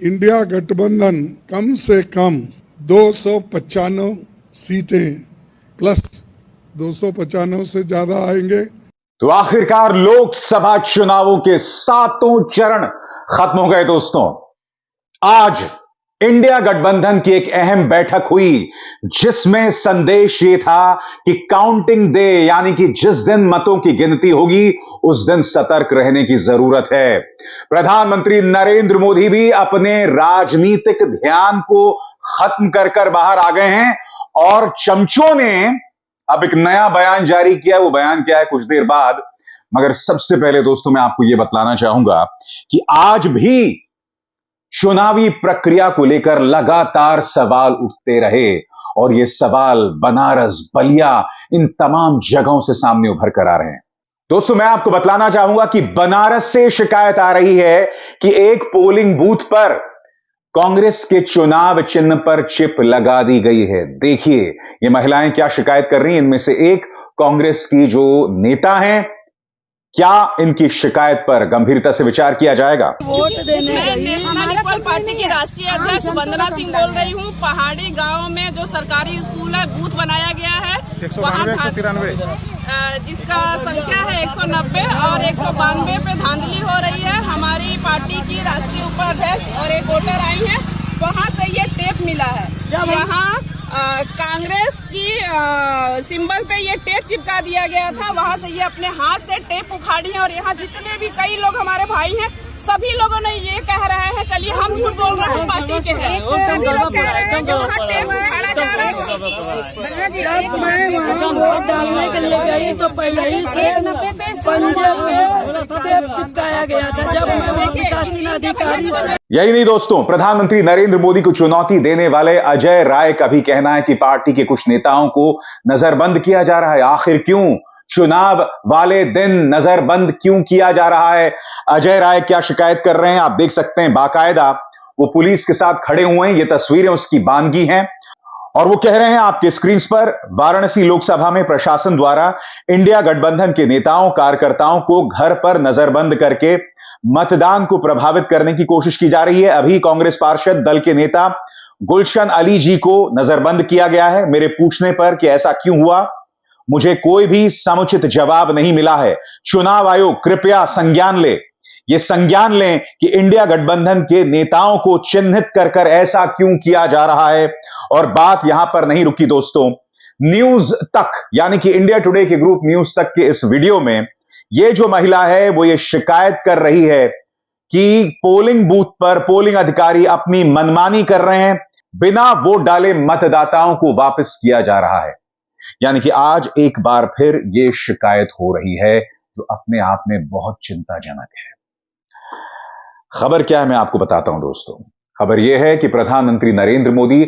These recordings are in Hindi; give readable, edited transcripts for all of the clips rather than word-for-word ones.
इंडिया गठबंधन कम से कम 295 सीटें प्लस 295 से ज्यादा आएंगे। तो आखिरकार लोकसभा चुनावों के 7 चरण खत्म हो गए दोस्तों। आज इंडिया गठबंधन की एक अहम बैठक हुई जिसमें संदेश ये था कि काउंटिंग डे यानी कि जिस दिन मतों की गिनती होगी उस दिन सतर्क रहने की जरूरत है। प्रधानमंत्री नरेंद्र मोदी भी अपने राजनीतिक ध्यान को खत्म कर बाहर आ गए हैं और चमचों ने अब एक नया बयान जारी किया। वो बयान क्या है कुछ देर बाद, मगर सबसे पहले दोस्तों मैं आपको यह बतलाना चाहूंगा कि आज भी चुनावी प्रक्रिया को लेकर लगातार सवाल उठते रहे और ये सवाल बनारस, बलिया, इन तमाम जगहों से सामने उभर कर आ रहे हैं। दोस्तों मैं आपको बतलाना चाहूंगा कि बनारस से शिकायत आ रही है कि एक पोलिंग बूथ पर कांग्रेस के चुनाव चिन्ह पर चिप लगा दी गई है। देखिए ये महिलाएं क्या शिकायत कर रही हैं। इनमें से एक कांग्रेस की जो नेता हैं, क्या इनकी शिकायत पर गंभीरता से विचार किया जाएगा? वोट देने मैं नेशनल इक्वल पार्टी की राष्ट्रीय अध्यक्ष वंदना सिंह बोल रही हूँ। पहाड़ी गांव में जो सरकारी स्कूल है बूथ बनाया गया है, जिसका संख्या है 190 और 192 पे धांधली हो रही है। हमारी पार्टी की राष्ट्रीय उपाध्यक्ष और एक वोटर आई है, वहाँ से ये टेप मिला है। यहाँ कांग्रेस की सिंबल पे ये टेप चिपका दिया गया था, वहाँ से ये अपने हाथ से टेप उखाड़ी है। और यहाँ जितने भी कई लोग हमारे भाई हैं, सभी लोगों ने ये कह रहे हैं, चलिए हम झूठ बोल रहे हैं पार्टी के हैं, सभी लोग कह रहे हैं कि वहाँ टेप उखाड़ा जा रहा है। जब मैं वहाँ वोट डालने के लिए गई तो पहले ही से पंजे में टेप चिपकाया गया था। जब मैं विकासशील अधिकारी से यही नहीं दोस्तों, प्रधानमंत्री नरेंद्र मोदी को चुनौती देने वाले अजय राय का भी कहना है कि पार्टी के कुछ नेताओं को नजरबंद किया जा रहा है। आखिर क्यों? चुनाव वाले दिन नजरबंद क्यों किया जा रहा है? अजय राय क्या शिकायत कर रहे हैं आप देख सकते हैं। बाकायदा वो पुलिस के साथ खड़े हुए हैं, ये तस्वीरें उसकी बानगी हैं और वो कह रहे हैं आपके स्क्रीन पर, वाराणसी लोकसभा में प्रशासन द्वारा इंडिया गठबंधन के नेताओं कार्यकर्ताओं को घर पर नजरबंद करके मतदान को प्रभावित करने की कोशिश की जा रही है। अभी कांग्रेस पार्षद दल के नेता गुलशन अली जी को नजरबंद किया गया है। मेरे पूछने पर कि ऐसा क्यों हुआ, मुझे कोई भी समुचित जवाब नहीं मिला है। चुनाव आयोग कृपया संज्ञान ले, ये संज्ञान लें कि इंडिया गठबंधन के नेताओं को चिन्हित कर ऐसा क्यों किया जा रहा है। और बात यहां पर नहीं रुकी दोस्तों, न्यूज तक यानी कि इंडिया टुडे के ग्रुप न्यूज तक के इस वीडियो में ये जो महिला है वो ये शिकायत कर रही है कि पोलिंग बूथ पर पोलिंग अधिकारी अपनी मनमानी कर रहे हैं, बिना वोट डाले मतदाताओं को वापस किया जा रहा है। यानी कि आज एक बार फिर ये शिकायत हो रही है, जो अपने आप में बहुत चिंताजनक है। खबर क्या है मैं आपको बताता हूं दोस्तों। खबर यह है कि प्रधानमंत्री नरेंद्र मोदी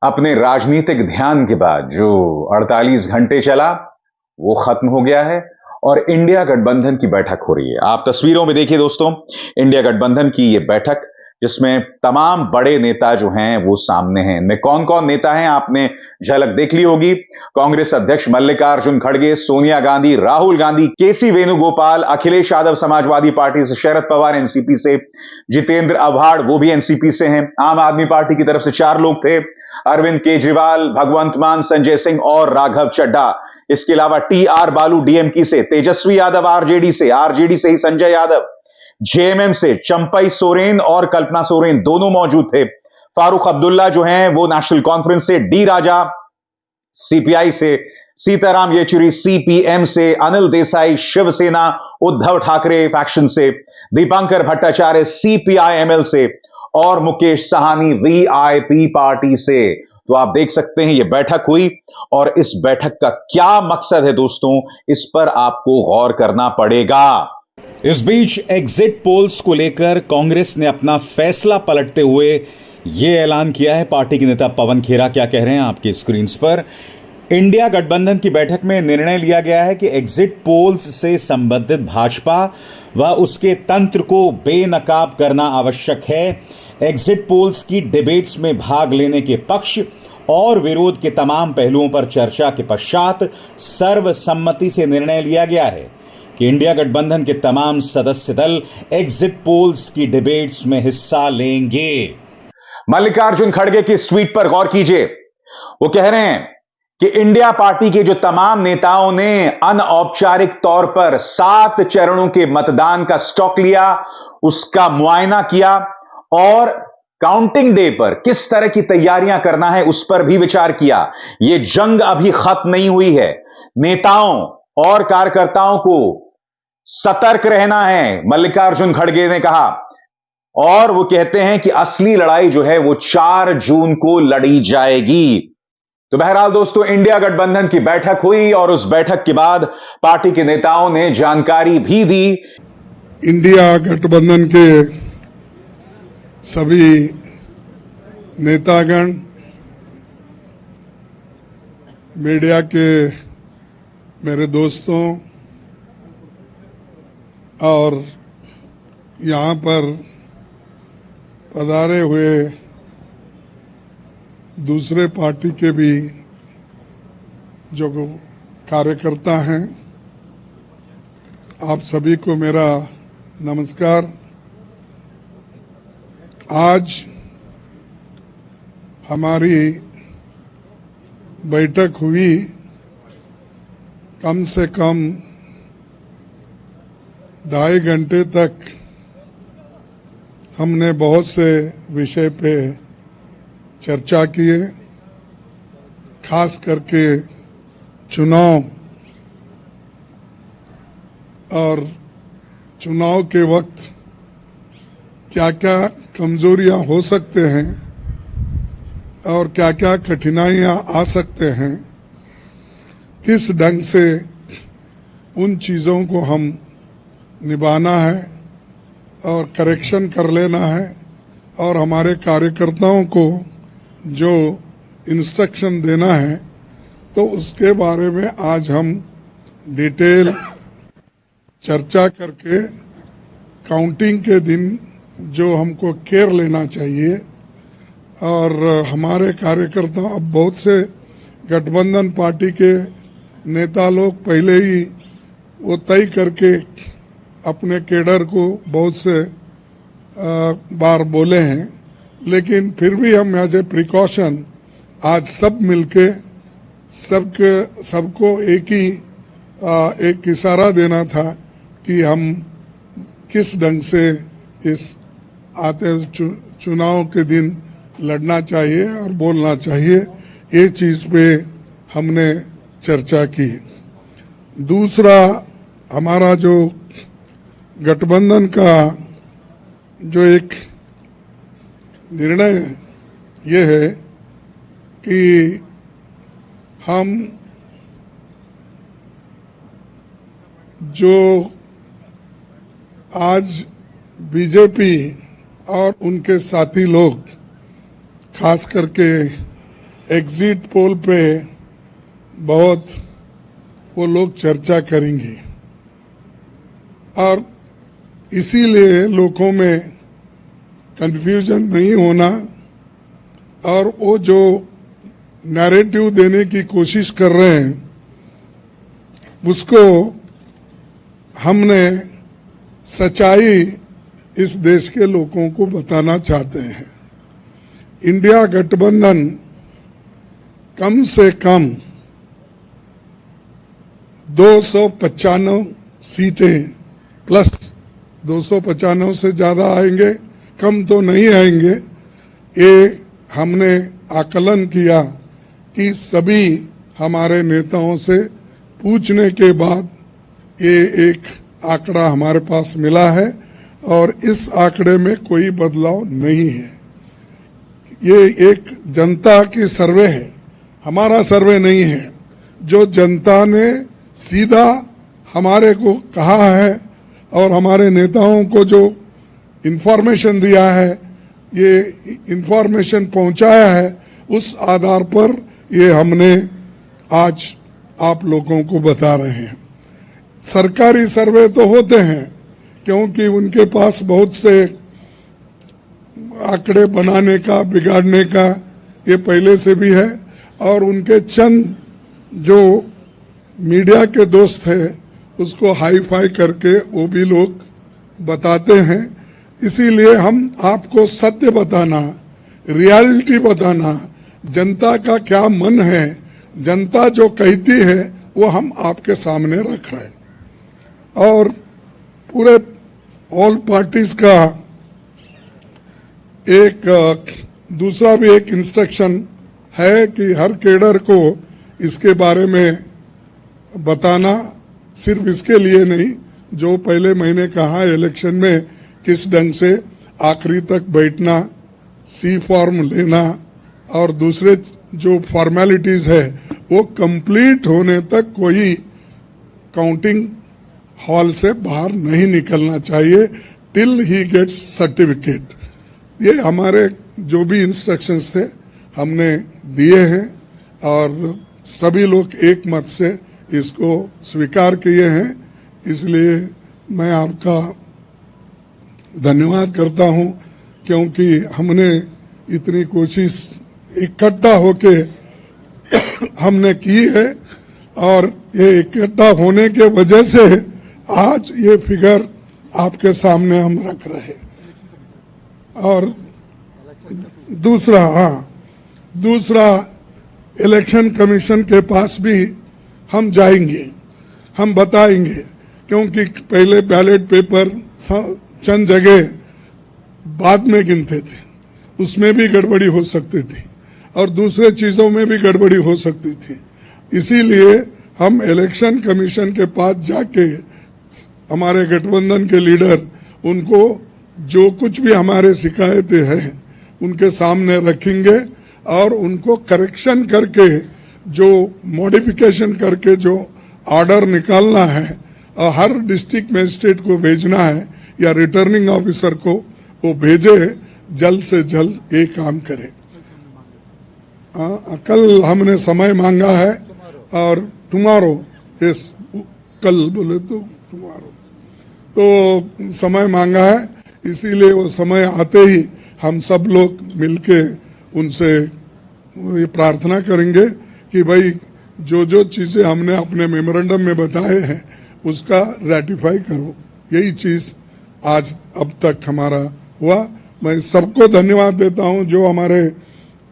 अपने राजनीतिक ध्यान के बाद जो 48 घंटे चला वो खत्म हो गया है और इंडिया गठबंधन की बैठक हो रही है। आप तस्वीरों में देखिए दोस्तों, इंडिया गठबंधन की ये बैठक जिसमें तमाम बड़े नेता जो हैं वो सामने हैं। इनमें कौन कौन नेता हैं आपने झलक देख ली होगी। कांग्रेस अध्यक्ष मल्लिकार्जुन खड़गे, सोनिया गांधी, राहुल गांधी, केसी वेणुगोपाल, अखिलेश यादव समाजवादी पार्टी से, शरद पवार एनसीपी से, जितेंद्र आव्हाड वो भी एनसीपी से हैं। आम आदमी पार्टी की तरफ से 4 लोग थे, अरविंद केजरीवाल, भगवंत मान, संजय सिंह और राघव चड्ढा। इसके अलावा टी.आर. बालू डीएमके से, तेजस्वी यादव आरजेडी से ही संजय यादव, जेएमएम से चंपई सोरेन और कल्पना सोरेन दोनों मौजूद थे। फारूक अब्दुल्ला जो हैं वो नेशनल कॉन्फ्रेंस से, डी राजा सीपीआई से, सीताराम येचुरी सीपीएम से, अनिल देसाई शिवसेना उद्धव ठाकरे फैक्शन से, दीपांकर भट्टाचार्य सीपीआईएमएल से और मुकेश साहनी वीआईपी पार्टी से। तो आप देख सकते हैं ये बैठक हुई और इस बैठक का क्या मकसद है दोस्तों, इस पर आपको गौर करना पड़ेगा। इस बीच एग्जिट पोल्स को लेकर कांग्रेस ने अपना फैसला पलटते हुए यह ऐलान किया है। पार्टी के नेता पवन खेरा क्या कह रहे हैं आपकी स्क्रीन पर। इंडिया गठबंधन की बैठक में निर्णय लिया गया है कि एग्जिट पोल्स से संबंधित भाजपा व उसके तंत्र को बेनकाब करना आवश्यक है। एग्जिट पोल्स की डिबेट्स में भाग लेने के पक्ष और विरोध के तमाम पहलुओं पर चर्चा के पश्चात सर्वसम्मति से निर्णय लिया गया है। कि इंडिया गठबंधन के तमाम सदस्य दल एग्जिट पोल्स की डिबेट्स में हिस्सा लेंगे। मल्लिकार्जुन खड़गे की इस ट्वीट पर गौर कीजिए। वो कह रहे हैं कि इंडिया पार्टी के जो तमाम नेताओं ने अनौपचारिक तौर पर 7 चरणों के मतदान का स्टॉक लिया, उसका मुआयना किया और काउंटिंग डे पर किस तरह की तैयारियां करना है उस पर भी विचार किया। यह जंग अभी खत्म नहीं हुई है। नेताओं और कार्यकर्ताओं को सतर्क रहना है, मल्लिकार्जुन खड़गे ने कहा। और वो कहते हैं कि असली लड़ाई जो है वो 4 जून को लड़ी जाएगी। तो बहरहाल दोस्तों, इंडिया गठबंधन की बैठक हुई और उस बैठक के बाद पार्टी के नेताओं ने जानकारी भी दी। इंडिया गठबंधन के सभी नेतागण, मीडिया के मेरे दोस्तों और यहाँ पर पधारे हुए दूसरे पार्टी के भी जो कार्यकर्ता हैं, आप सभी को मेरा नमस्कार। आज हमारी बैठक हुई, कम से कम 2.5 घंटे तक हमने बहुत से विषय पे चर्चा किए, खास करके चुनाव और चुनाव के वक्त क्या क्या कमजोरियां हो सकते हैं और क्या क्या कठिनाइयां आ सकते हैं, किस ढंग से उन चीज़ों को हम निभाना है और करेक्शन कर लेना है और हमारे कार्यकर्ताओं को जो इंस्ट्रक्शन देना है, तो उसके बारे में आज हम डिटेल चर्चा करके काउंटिंग के दिन जो हमको केयर लेना चाहिए और हमारे कार्यकर्ता, अब बहुत से गठबंधन पार्टी के नेता लोग पहले ही वो तय करके अपने केडर को बहुत से बार बोले हैं, लेकिन फिर भी हम एज ए प्रिकॉशन आज सब मिलके सबको एक इशारा देना था कि हम किस ढंग से इस आते चुनाव के दिन लड़ना चाहिए और बोलना चाहिए। ये चीज़ पे हमने चर्चा की। दूसरा, हमारा जो गठबंधन का जो एक निर्णय ये है कि हम जो आज बीजेपी और उनके साथी लोग खास करके एग्जिट पोल पे बहुत वो लोग चर्चा करेंगे और इसीलिए लोगों में कंफ्यूजन नहीं होना और वो जो नैरेटिव देने की कोशिश कर रहे हैं उसको हमने सच्चाई इस देश के लोगों को बताना चाहते हैं। इंडिया गठबंधन कम से कम 295 सीटें प्लस 295 से ज्यादा आएंगे, कम तो नहीं आएंगे। ये हमने आकलन किया कि सभी हमारे नेताओं से पूछने के बाद ये एक आंकड़ा हमारे पास मिला है और इस आंकड़े में कोई बदलाव नहीं है। ये एक जनता की सर्वे है, हमारा सर्वे नहीं है। जो जनता ने सीधा हमारे को कहा है और हमारे नेताओं को जो इंफॉर्मेशन दिया है, ये इंफॉर्मेशन पहुंचाया है, उस आधार पर ये हमने आज आप लोगों को बता रहे हैं। सरकारी सर्वे तो होते हैं क्योंकि उनके पास बहुत से आंकड़े बनाने का, बिगाड़ने का ये पहले से भी है और उनके चंद जो मीडिया के दोस्त हैं उसको हाई फाई करके वो भी लोग बताते हैं। इसीलिए हम आपको सत्य बताना, रियलिटी बताना, जनता का क्या मन है, जनता जो कहती है वो हम आपके सामने रख रहे हैं। और पूरे ऑल पार्टीज का एक दूसरा भी एक इंस्ट्रक्शन है कि हर कैडर को इसके बारे में बताना, सिर्फ इसके लिए नहीं, जो पहले मैंने कहा इलेक्शन में किस ढंग से आखिरी तक बैठना, सी फॉर्म लेना और दूसरे जो फॉर्मेलिटीज है वो कंप्लीट होने तक कोई काउंटिंग हॉल से बाहर नहीं निकलना चाहिए टिल ही गेट्स सर्टिफिकेट। ये हमारे जो भी इंस्ट्रक्शंस थे हमने दिए हैं और सभी लोग एक मत से इसको स्वीकार किए हैं। इसलिए मैं आपका धन्यवाद करता हूं, क्योंकि हमने इतनी कोशिश इकट्ठा होके हमने की है और ये इकट्ठा होने के वजह से आज ये फिगर आपके सामने हम रख रहे हैं। और दूसरा इलेक्शन कमीशन के पास भी हम जाएंगे, हम बताएंगे, क्योंकि पहले बैलेट पेपर चंद जगह बाद में गिनते थे, उसमें भी गड़बड़ी हो सकती थी और दूसरे चीजों में भी गड़बड़ी हो सकती थी। इसीलिए हम इलेक्शन कमीशन के पास जाके हमारे गठबंधन के लीडर उनको जो कुछ भी हमारे शिकायतें हैं उनके सामने रखेंगे और उनको करेक्शन करके, जो मॉडिफिकेशन करके जो ऑर्डर निकालना है और हर डिस्ट्रिक्ट मजिस्ट्रेट को भेजना है या रिटर्निंग ऑफिसर को वो भेजे, जल्द से जल्द ये काम करें। कल हमने समय मांगा है और टुमारो, यस कल बोले तो टुमारो, तो समय मांगा है, इसीलिए वो समय आते ही हम सब लोग मिलके उनसे ये प्रार्थना करेंगे कि भाई जो जो चीजें हमने अपने मेमोरेंडम में बताए हैं उसका रेटिफाई करो। यही चीज आज अब तक हमारा हुआ। मैं सबको धन्यवाद देता हूं जो हमारे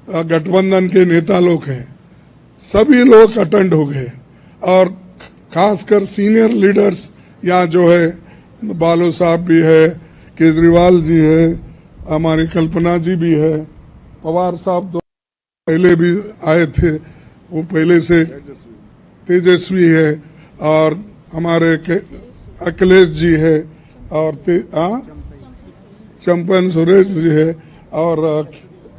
गठबंधन के नेता लोग हैं, सभी लोग अटेंड हो गए और खासकर सीनियर लीडर्स यहाँ जो है, बालो साहब भी है, केजरीवाल जी है, हमारी कल्पना जी भी है, पवार साहब तो पहले भी आए थे, वो पहले से तेजस्वी है, और हमारे अखिलेश जी है, और चंपन सुरेश जी है, और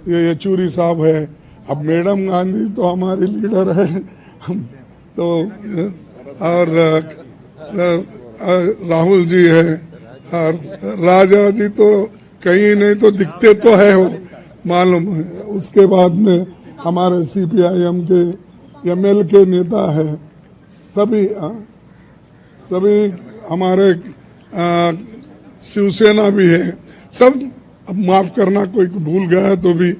ये येचूरी साहब है। अब मैडम गांधी तो हमारी लीडर है तो, और राहुल जी है, और राजा जी तो कहीं नहीं तो दिखते तो है वो मालूम है। उसके बाद में हमारे सीपीआईएम के एमएल के नेता है, सभी हमारे शिवसेना भी है, सब। अब माफ करना कोई भूल गया तो भी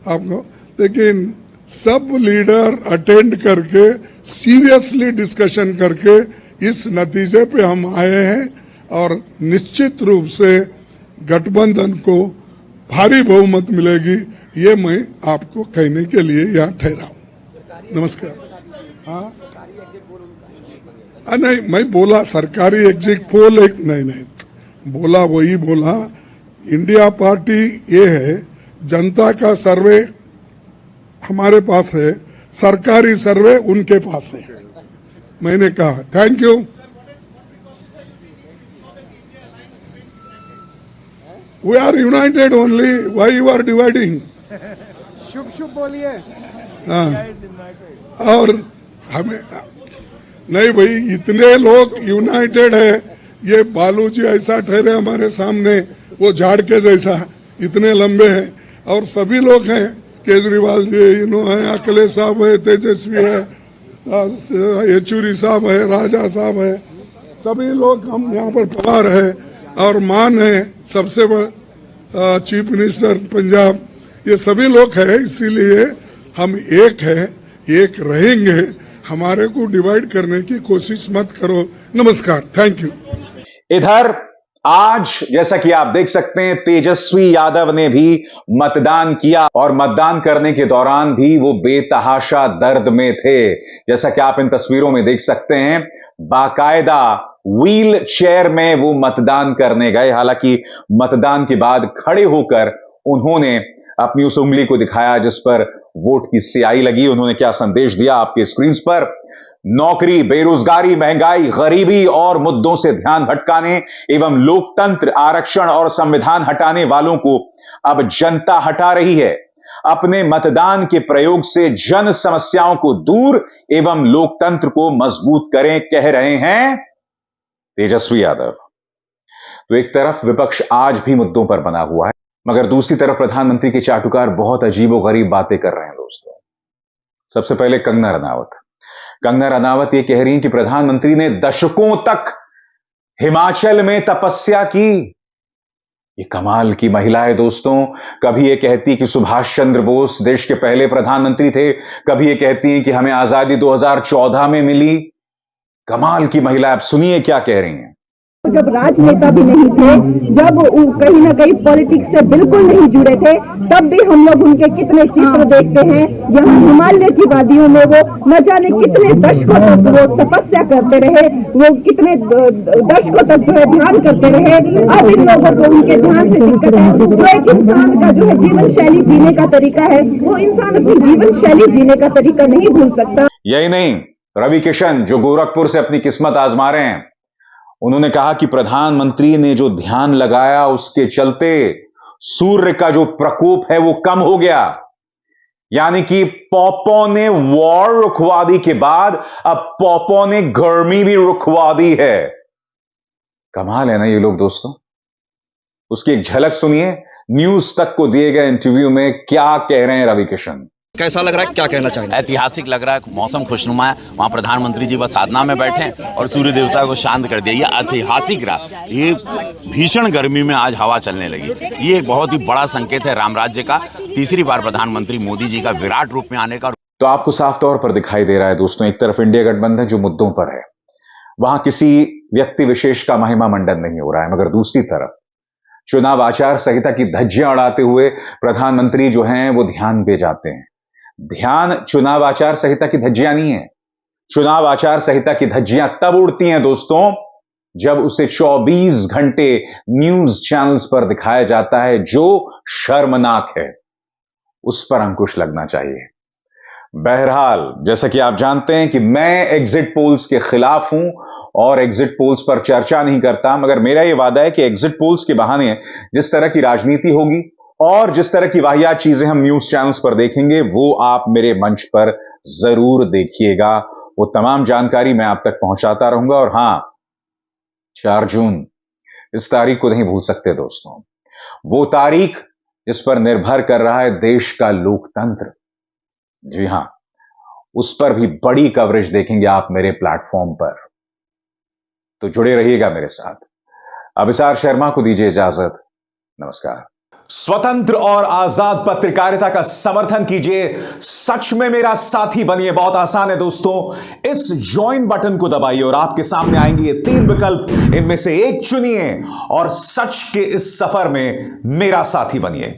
आपको, लेकिन सब लीडर अटेंड करके सीरियसली डिस्कशन करके इस नतीजे पे हम आए हैं और निश्चित रूप से गठबंधन को भारी बहुमत मिलेगी, ये मैं आपको कहने के लिए यहाँ ठहरा हूँ। नमस्कार। हाँ नहीं, मैं बोला सरकारी एग्जिट पोल एक नहीं बोला, वही बोला। इंडिया पार्टी ये है, जनता का सर्वे हमारे पास है, सरकारी सर्वे उनके पास है। मैंने कहा thank you. We are united only. Why you are dividing? शुभ शुभ बोलिए। और हमें नहीं भाई, इतने लोग यूनाइटेड है, ये बालू जी ऐसा ठहरे हमारे सामने, वो झाड़ के जैसा, इतने लंबे हैं, और सभी लोग हैं, केजरीवाल जी है, अखिलेश साहब है, तेजस्वी है, येचूरी साहब है, राजा साहब है, सभी लोग हम यहाँ पर पवार है, और मान है सबसे बड़ा चीफ मिनिस्टर पंजाब, ये सभी लोग हैं। इसीलिए हम एक है, एक रहेंगे हमारे को डिवाइड करने की कोशिश मत करो। नमस्कार, थैंक यू। इधर आज जैसा कि आप देख सकते हैं, तेजस्वी यादव ने भी मतदान किया और मतदान करने के दौरान भी वो बेतहाशा दर्द में थे। जैसा कि आप इन तस्वीरों में देख सकते हैं, बाकायदा व्हील चेयर में वो मतदान करने गए। हालांकि मतदान के बाद खड़े होकर उन्होंने अपनी उस उंगली को दिखाया जिस पर वोट की स्याही लगी। उन्होंने क्या संदेश दिया आपके स्क्रीन पर? नौकरी, बेरोजगारी, महंगाई, गरीबी और मुद्दों से ध्यान भटकाने एवं लोकतंत्र, आरक्षण और संविधान हटाने वालों को अब जनता हटा रही है। अपने मतदान के प्रयोग से जन समस्याओं को दूर एवं लोकतंत्र को मजबूत करें, कह रहे हैं तेजस्वी यादव। तो एक तरफ विपक्ष आज भी मुद्दों पर बना हुआ है, मगर दूसरी तरफ प्रधानमंत्री के चाटुकार बहुत अजीबोगरीब बातें कर रहे हैं दोस्तों। सबसे पहले कंगना रनावत ये कह रही हैं कि प्रधानमंत्री ने दशकों तक हिमाचल में तपस्या की। ये कमाल की महिला है दोस्तों। कभी ये कहती कि सुभाष चंद्र बोस देश के पहले प्रधानमंत्री थे, कभी ये कहती हैं कि हमें आजादी 2014 में मिली। कमाल की महिला। अब सुनिए क्या कह रही हैं। जब राजनेता भी नहीं थे, जब वो कहीं ना कहीं पॉलिटिक्स से बिल्कुल नहीं जुड़े थे, तब भी हम लोग उनके कितने चित्र देखते हैं। यहाँ हिमालय की वादियों में वो न जाने कितने दशकों तक वो तपस्या करते रहे, वो कितने दशकों तक जो है ध्यान करते रहे। अब इन लोगों को उनके ध्यान से दिक्कत है। जो एक इंसान का जो है जीवन शैली जीने का तरीका है, वो इंसान अपनी जीवन शैली जीने का तरीका नहीं भूल सकता। यही नहीं, रवि किशन जो गोरखपुर से अपनी किस्मत आजमा रहे हैं, उन्होंने कहा कि प्रधानमंत्री ने जो ध्यान लगाया उसके चलते सूर्य का जो प्रकोप है वो कम हो गया। यानी कि पॉपो ने वॉर रुकवा दी के बाद अब पॉपो ने गर्मी भी रुकवा दी है। कमाल है ना ये लोग दोस्तों। उसकी एक झलक सुनिए, न्यूज तक को दिए गए इंटरव्यू में क्या कह रहे हैं रवि किशन। कैसा लग रहा है, क्या कहना चाहेंगे? ऐतिहासिक लग रहा है, मौसम खुशनुमा है। वहाँ प्रधानमंत्री जी बस साधना में बैठे और सूर्य देवता को शांत कर दिया। ये ऐतिहासिक रहा। ये भीषण गर्मी में आज हवा चलने लगी। ये एक बहुत ही बड़ा संकेत है राम राज्य का। तीसरी बार प्रधानमंत्री मोदी जी का विराट रूप में आने का। तो आपको साफ तौर पर दिखाई दे रहा है दोस्तों, एक तरफ इंडिया गठबंधन जो मुद्दों पर है, वहां किसी व्यक्ति विशेष का महिमा मंडन नहीं हो रहा है, मगर दूसरी तरफ चुनाव आचार संहिता की धज्जियां उड़ाते हुए प्रधानमंत्री जो हैं वो ध्यान पे जाते हैं। ध्यान चुनाव आचार संहिता की धज्जियां नहीं है। चुनाव आचार संहिता की धज्जियां तब उड़ती हैं दोस्तों जब उसे 24 घंटे न्यूज चैनल्स पर दिखाया जाता है, जो शर्मनाक है। उस पर अंकुश लगना चाहिए। बहरहाल जैसा कि आप जानते हैं कि मैं एग्जिट पोल्स के खिलाफ हूं और एग्जिट पोल्स पर चर्चा नहीं करता, मगर मेरा यह वादा है कि एग्जिट पोल्स के बहाने जिस तरह की राजनीति होगी और जिस तरह की वाहियात चीजें हम न्यूज चैनल्स पर देखेंगे वो आप मेरे मंच पर जरूर देखिएगा। वो तमाम जानकारी मैं आप तक पहुंचाता रहूंगा। और हां, 4 जून इस तारीख को नहीं भूल सकते दोस्तों। वो तारीख जिस पर निर्भर कर रहा है देश का लोकतंत्र। जी हां, उस पर भी बड़ी कवरेज देखेंगे आप मेरे प्लेटफॉर्म पर। तो जुड़े रहिएगा मेरे साथ। अभिसार शर्मा को दीजिए इजाजत। नमस्कार। स्वतंत्र और आजाद पत्रकारिता का समर्थन कीजिए, सच में मेरा साथी बनिए। बहुत आसान है दोस्तों, इस ज्वाइन बटन को दबाइए और आपके सामने आएंगे ये 3 विकल्प। इनमें से एक चुनिए और सच के इस सफर में मेरा साथी बनिए।